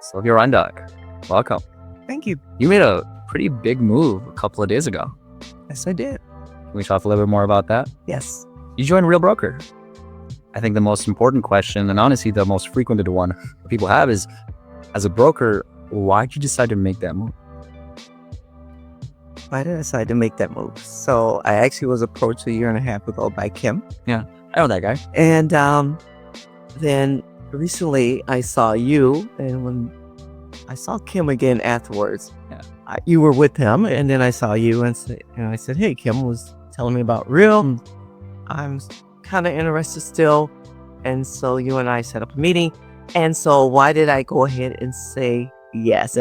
So you're on deck. Welcome. Thank you. You made a pretty big move a couple of days ago. Yes, I did. Can we talk a little bit more about that? Yes. You joined Real Broker. I think the most important question, and honestly the most frequented one people have, is, as a broker, why'd you decide to make that move? Why did I decide to make that move? So I actually was approached 1.5 years ago by Kim. I know that guy. And then recently I saw you, and when I saw Kim again afterwards, you were with him, and then I saw you, and I said, hey, Kim was telling me about Real. I'm kind of interested still. And so you and I set up a meeting. And so why did I go ahead and say yes?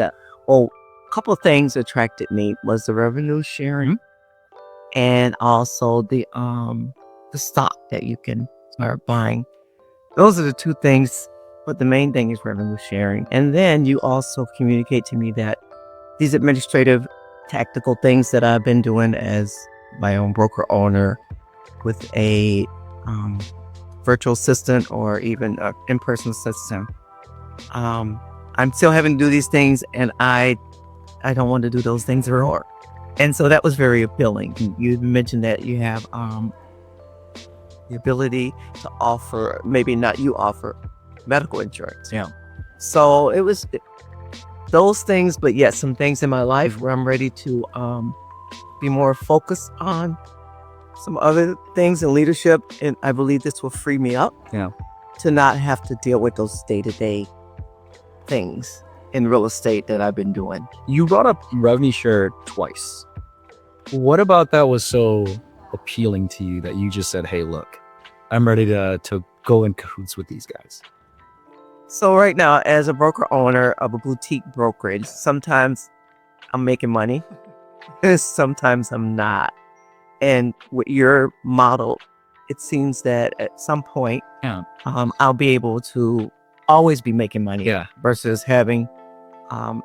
Well, a couple of things attracted me was the revenue sharing and also the stock that you can start buying. Those are the two things, but the main thing is revenue sharing. And then you also communicate to me that these administrative tactical things that I've been doing as my own broker owner with a virtual assistant or even an in-person assistant. I'm still having to do these things, and I don't want to do those things anymore. And so that was very appealing. You mentioned that you have the ability to offer, maybe not you offer, medical insurance. Yeah. So it was those things, but yes, some things in my life where I'm ready to be more focused on some other things in leadership. And I believe this will free me up to not have to deal with those day-to-day things in real estate that I've been doing. You brought up revenue share twice. What about that was so appealing to you that you just said, hey, look, I'm ready to go in cahoots with these guys? So right now, as a broker owner of a boutique brokerage, sometimes I'm making money, sometimes I'm not. And with your model, it seems that at some point, I'll be able to always be making money versus having,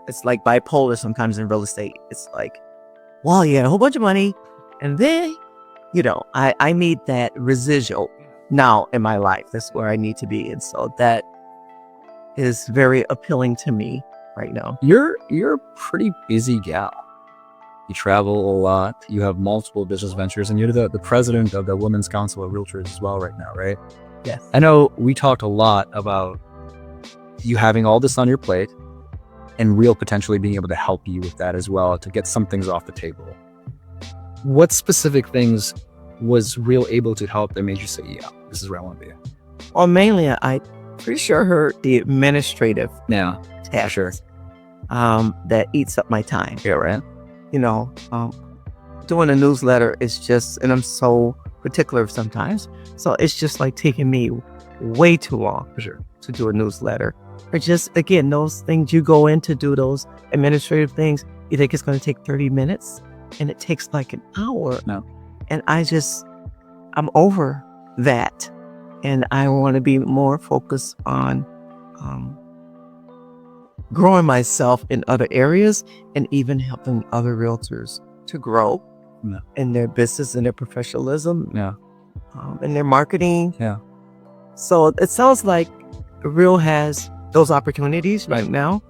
it's like bipolar sometimes in real estate. It's like, well, you had a whole bunch of money, and then, I need that residual now in my life. That's where I need to be. And so that is very appealing to me right now. You're a pretty busy gal. You travel a lot. You have multiple business ventures, and you're the president of the Women's Council of Realtors as well right now, right? Yes. I know we talked a lot about you having all this on your plate and Real potentially being able to help you with that as well, to get some things off the table. What specific things was Real able to help that made you say, yeah, this is where I want to be? Well, mainly, I'm pretty sure the administrative tasks that eats up my time. Yeah, right. Doing a newsletter is just, and I'm so particular sometimes, so it's just like taking me way too long to do a newsletter. Or just, again, those things you go in to do, those administrative things, you think it's going to take 30 minutes and it takes like an hour. No. And I'm over that. And I want to be more focused on growing myself in other areas and even helping other realtors to grow in their business and their professionalism and their marketing. Yeah. So it sounds like Real has those opportunities right now,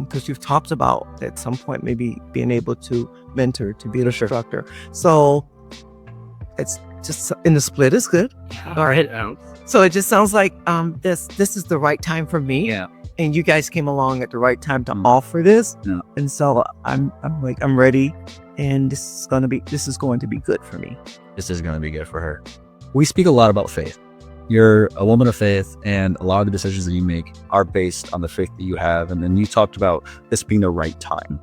because you've talked about at some point maybe being able to mentor, to be an instructor. So it's just in the split is good. All right. So it just sounds like this is the right time for me. Yeah. And you guys came along at the right time to offer this. Yeah. And so I'm ready, and this is going to be good for me. This is going to be good for her. We speak a lot about faith. You're a woman of faith, and a lot of the decisions that you make are based on the faith that you have. And then you talked about this being the right time.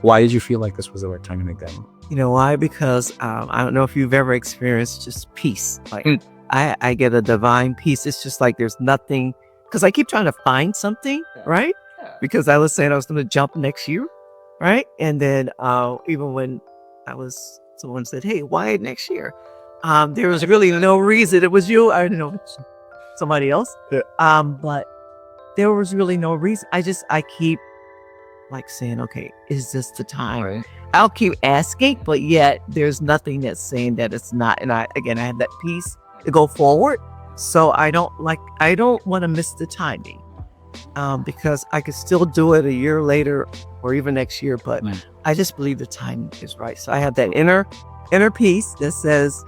Why did you feel like this was the right time to make that move? You know why? Because I don't know if you've ever experienced just peace. Like I get a divine peace. It's just like there's nothing, because I keep trying to find something, right? Yeah. Because I was saying I was going to jump next year, right? And then even when someone said, hey, why next year? There was really no reason. It was you. I don't know, somebody else. Yeah. But there was really no reason. I keep like saying, okay, is this the time? Right. I'll keep asking, but yet there's nothing that's saying that it's not. And I have that peace to go forward. So I don't want to miss the timing. because I could still do it a year later or even next year, but Mm. I just believe the time is right. So I have that inner peace that says,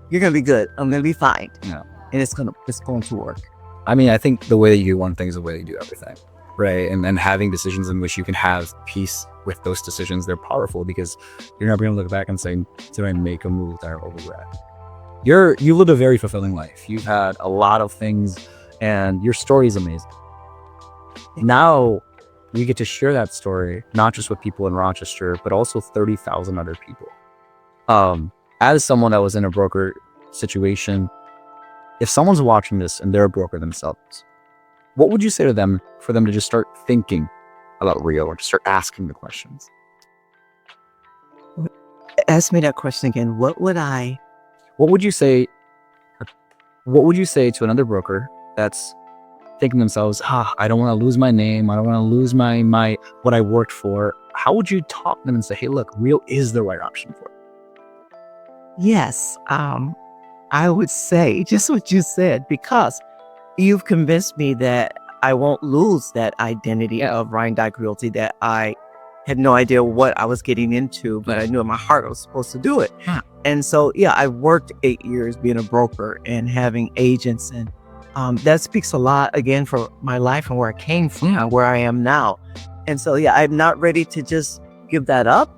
you're going to be good. I'm going to be fine. Yeah. And it's going to work. I mean, I think the way that you do one thing is the way that you do everything, right? And then having decisions in which you can have peace with those decisions, they're powerful because you're not going to look back and say, did I make a move that I regret? You lived a very fulfilling life. You've had a lot of things and your story is amazing. Now we get to share that story, not just with people in Rochester, but also 30,000 other people. As someone that was in a broker situation, if someone's watching this and they're a broker themselves, what would you say to them for them to just start thinking about Rio or to start asking the questions? Ask me that question again. What would you say to another broker that's thinking to themselves, I don't want to lose my name, I don't want to lose my what I worked for? How would you talk to them and say, hey, look, Rio is the right option for you? Yes. I would say just what you said, because you've convinced me that I won't lose that identity of Ryan Dyke Realty, that I had no idea what I was getting into, but I knew in my heart I was supposed to do it. Huh. And so, yeah, I worked 8 years being a broker and having agents. And that speaks a lot, again, for my life and where I came from, and where I am now. And so, yeah, I'm not ready to just give that up.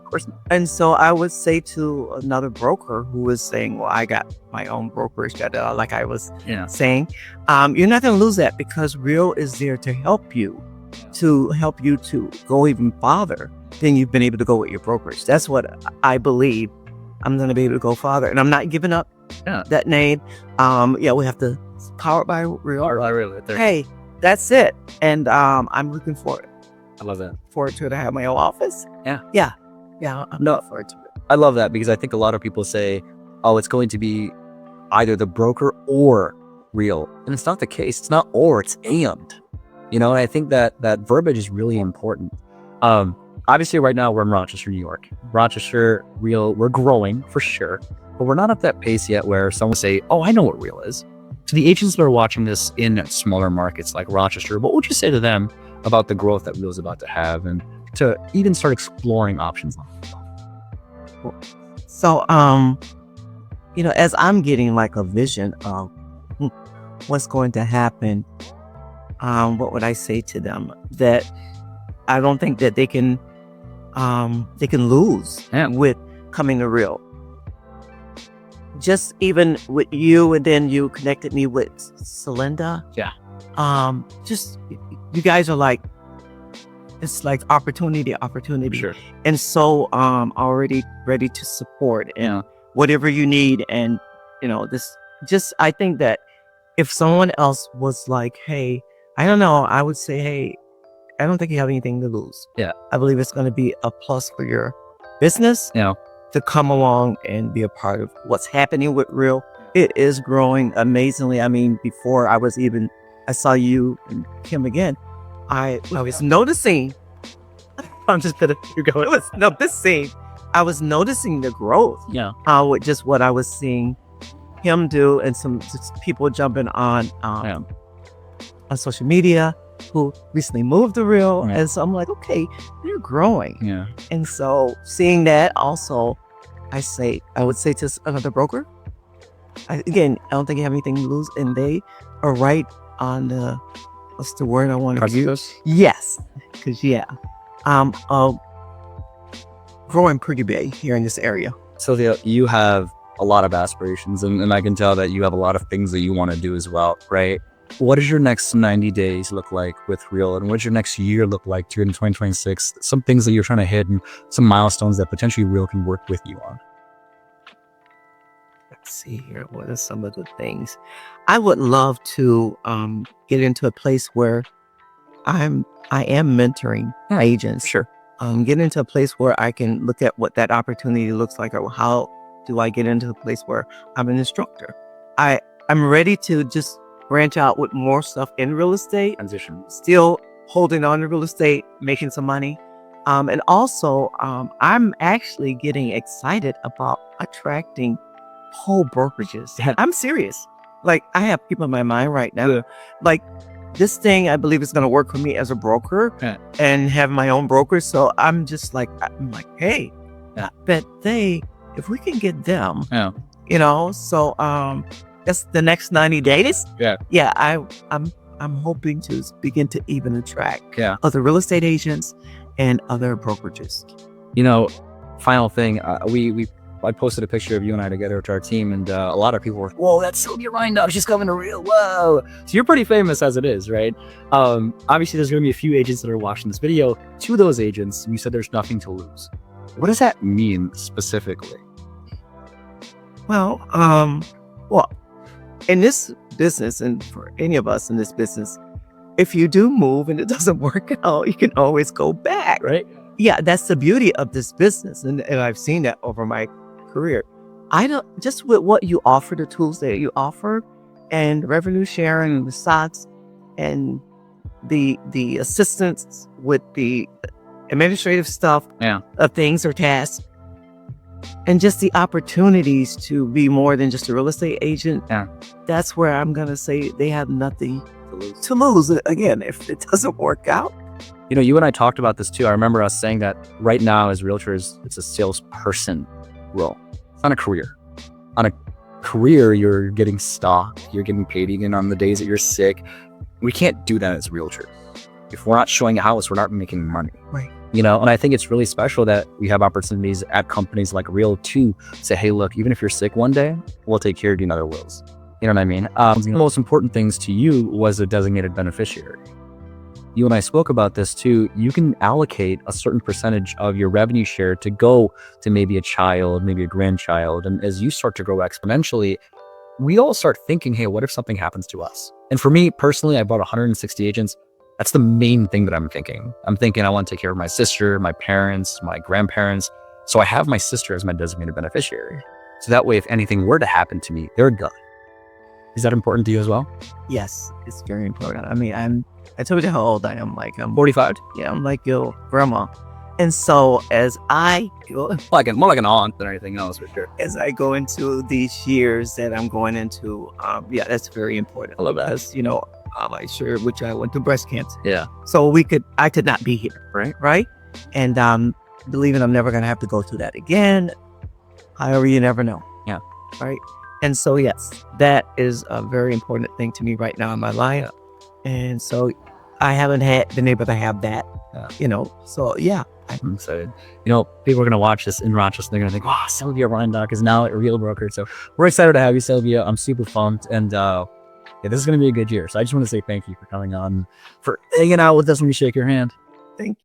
And so I would say to another broker who was saying, well, I got my own brokerage, like I was saying, you're not going to lose that, because Rio is there to help you to go even farther than you've been able to go with your brokerage. That's what I believe. I'm going to be able to go farther, and I'm not giving up that name. We have to power by Rio. Hey, that's it. And I'm looking for it. I love that. Forward to it. I have my own office. Yeah. I'm looking forward to it. I love that, because I think a lot of people say, oh, it's going to be either the broker or Rio. And it's not the case. It's not or, it's and. And I think that verbiage is really important. Obviously, right now we're in Rochester, New York. Rochester, Rio, we're growing for sure, but we're not at that pace yet where someone will say, oh, I know what Rio is. To the agents that are watching this in smaller markets like Rochester, what would you say to them about the growth that Rio is about to have, and to even start exploring options? So, as I'm getting like a vision of what's going to happen, what would I say to them? That I don't think that they can lose with coming to Rio. Just even with you, and then you connected me with Celinda. Yeah. Just you guys are like, it's like opportunity. Sure. And so already ready to support and whatever you need. And I think that if someone else was like, hey, I don't know, I would say, hey, I don't think you have anything to lose. Yeah. I believe it's going to be a plus for your business to come along and be a part of what's happening with Rio. It is growing amazingly. I mean, before I saw you and Kim again, I was noticing. I'm just gonna go. I was noticing the growth. Yeah. With just what I was seeing him do, and some just people jumping on social media who recently moved to Rio. Right. And so I'm like, okay, you're growing. Yeah. And so seeing that also, I would say to another broker, I don't think you have anything to lose, and they are right on the, what's the word I want to use? Yes. Because growing pretty big here in this area. Sylvia, you have a lot of aspirations, and I can tell that you have a lot of things that you want to do as well, right? What does your next 90 days look like with Rio, and what does your next year look like during 2026? Some things that you're trying to hit, and some milestones that potentially Rio can work with you on. Let's see here. What are some of the things? I would love to get into a place where I am mentoring agents. Sure. Get into a place where I can look at what that opportunity looks like, or how do I get into a place where I'm an instructor. I'm ready to just branch out with more stuff in real estate. Transition. Still holding on to real estate, making some money. And also, I'm actually getting excited about attracting whole brokerages. I'm serious. Like, I have people in my mind right now, like this thing, I believe, is going to work for me as a broker and have my own broker. So I'm like, hey, I bet if we can get them, so that's the next 90 days. I'm hoping to begin to even attract other real estate agents and other brokerages. Final thing, I posted a picture of you and I together to our team, and a lot of people were, whoa, that's Sylvia Reindock, she's coming to Real, whoa. So you're pretty famous as it is, right? Obviously, there's going to be a few agents that are watching this video. To those agents, you said there's nothing to lose. What does that mean specifically? Well, in this business, and for any of us in this business, if you do move and it doesn't work out, you can always go back, right? Yeah, that's the beauty of this business, and I've seen that over my career. Just with what you offer, the tools that you offer, and revenue sharing, and the stocks, and the assistance with the administrative stuff of things or tasks, and just the opportunities to be more than just a real estate agent. That's where I'm gonna say they have nothing to lose. Again, if it doesn't work out. You and I talked about this too. I remember us saying that right now as realtors, it's a salesperson role. It's not a career. On a career, you're getting stock, you're getting paid even on the days that you're sick. We can't do that as realtors. If we're not showing a house, we're not making money. Right. And I think it's really special that we have opportunities at companies like Real to say, hey, look, even if you're sick one day, we'll take care of you in other wills. You know what I mean? The most important things to you was a designated beneficiary. You and I spoke about this too. You can allocate a certain percentage of your revenue share to go to maybe a child, maybe a grandchild. And as you start to grow exponentially, we all start thinking, hey, what if something happens to us? And for me personally, I bought 160 agents. That's the main thing that I'm thinking. I'm thinking I want to take care of my sister, my parents, my grandparents. So I have my sister as my designated beneficiary. So that way, if anything were to happen to me, they're good. Is that important to you as well? Yes, it's very important. I mean, I told you how old I am. Like, I'm 45. Yeah, I'm like your grandma. And so as I go, more like an aunt than anything else, for sure. As I go into these years that I'm going into, that's very important. I love that. As I shared, which I went through breast cancer. Yeah. So I could not be here, right? And believing I'm never gonna have to go through that again. However, you never know. Yeah. Right. And so yes, that is a very important thing to me right now in my life. And so I haven't been able to have that. So yeah. I'm excited. People are going to watch this in Rochester. They're going to think, wow, Sylvia Reindock is now a Real broker. So we're excited to have you, Sylvia. I'm super pumped. And this is going to be a good year. So I just want to say thank you for coming on, for hanging out with us when we shake your hand. Thank you.